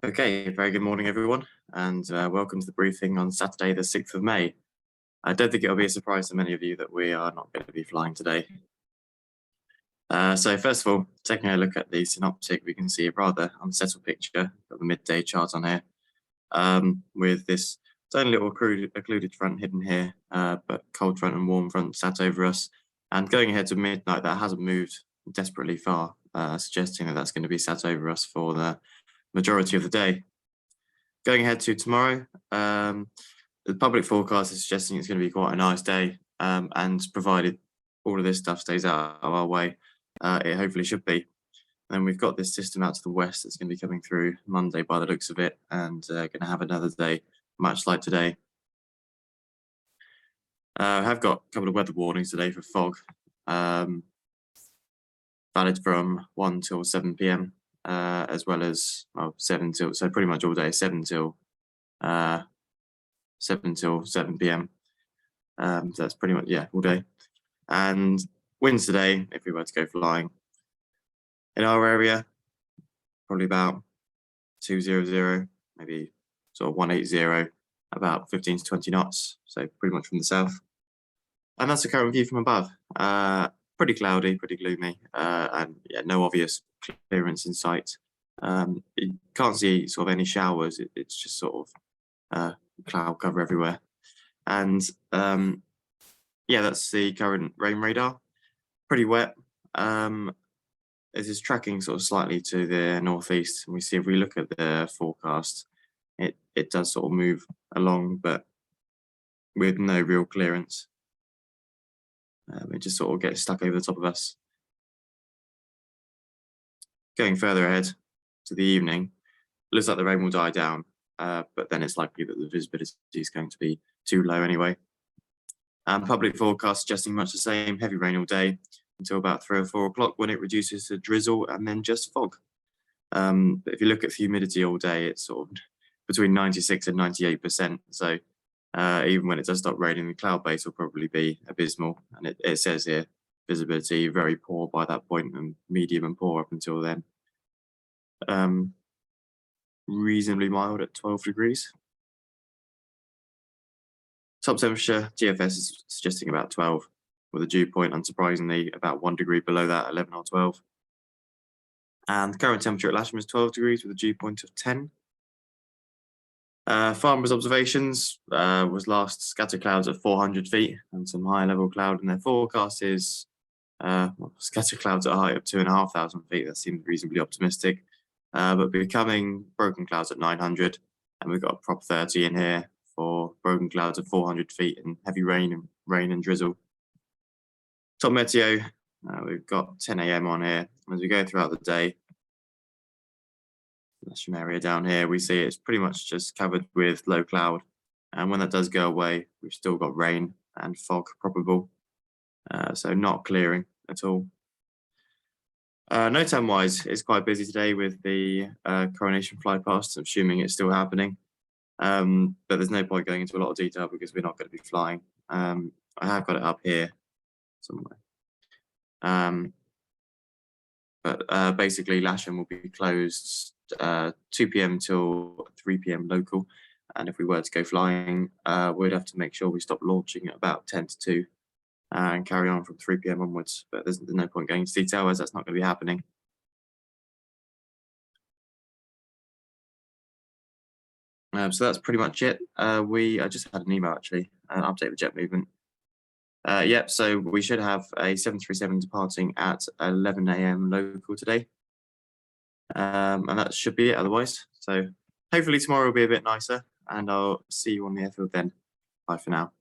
Okay, very good morning, everyone, and welcome to the briefing on Saturday, the 6th of May. I don't think it'll be a surprise to many of you that we are not going to be flying today. So first of all, taking a look at the synoptic, we can see a rather unsettled picture of the midday chart on here, with this tiny little occluded front hidden here, but cold front and warm front sat over us. And going ahead to midnight, that hasn't moved desperately far, suggesting that that's going to be sat over us for the majority of the day. Going ahead to tomorrow, the public forecast is suggesting it's going to be quite a nice day, and provided all of this stuff stays out of our way, it hopefully should be. Then we've got this system out to the west that's going to be coming through Monday by the looks of it, and going to have another day much like today. I have got a couple of weather warnings today for fog, valid from 1 till 7 p.m. As well as 7 till, so pretty much all day, 7 till 7 p.m. So that's pretty much, yeah, all day. And winds today, if we were to go flying in our area, probably about 200, maybe sort of 180, about 15 to 20 knots. So pretty much from the south. And that's the current view from above. Pretty cloudy, pretty gloomy, and yeah, no obvious clearance in sight. You can't see sort of any showers. It's just sort of cloud cover everywhere. And yeah, that's the current rain radar. Pretty wet. It is tracking sort of slightly to the northeast. And we see if we look at the forecast, it does sort of move along, but with no real clearance. It just sort of gets stuck over the top of us. Going further ahead to the evening, looks like the rain will die down, but then it's likely that the visibility is going to be too low anyway. Public forecast suggesting much the same, heavy rain all day until about 3 or 4 o'clock when it reduces to drizzle and then just fog. But if you look at humidity all day, it's sort of between 96 and 98%. So even when it does stop raining, the cloud base will probably be abysmal. And it says here, visibility very poor by that point and medium and poor up until then. Reasonably mild at 12 degrees. Top temperature, GFS is suggesting about 12, with a dew point, unsurprisingly, about 1 degree below that, 11 or 12. And the current temperature at Lasham is 12 degrees with a dew point of 10. Farmers' observations was last scatter clouds at 400 feet and some higher level cloud, and their forecast is scatter clouds at a height of 2,500 feet. That seems reasonably optimistic, but becoming broken clouds at 900, and we've got a prop 30 in here for broken clouds at 400 feet and heavy rain and drizzle. Top meteo, we've got 10 a.m. on here. As we go throughout the day, Lasham area down here, we see it's pretty much just covered with low cloud, and when that does go away, we've still got rain and fog probable, so not clearing at all. No time wise, it's quite busy today with the coronation fly past, assuming it's still happening, but there's no point going into a lot of detail because we're not going to be flying. I have got it up here somewhere. But basically Lasham will be closed 2 p.m. till 3 p.m. local, and if we were to go flying, we'd have to make sure we stop launching at about 10 to 2 and carry on from 3 p.m. onwards, but there's no point going into detail as that's not going to be happening. So that's pretty much it. I just had an email actually, an update with jet movement. Yep, so we should have a 737 departing at 11 a.m. local today. And that should be it otherwise. So hopefully tomorrow will be a bit nicer, and I'll see you on the airfield then. Bye for now.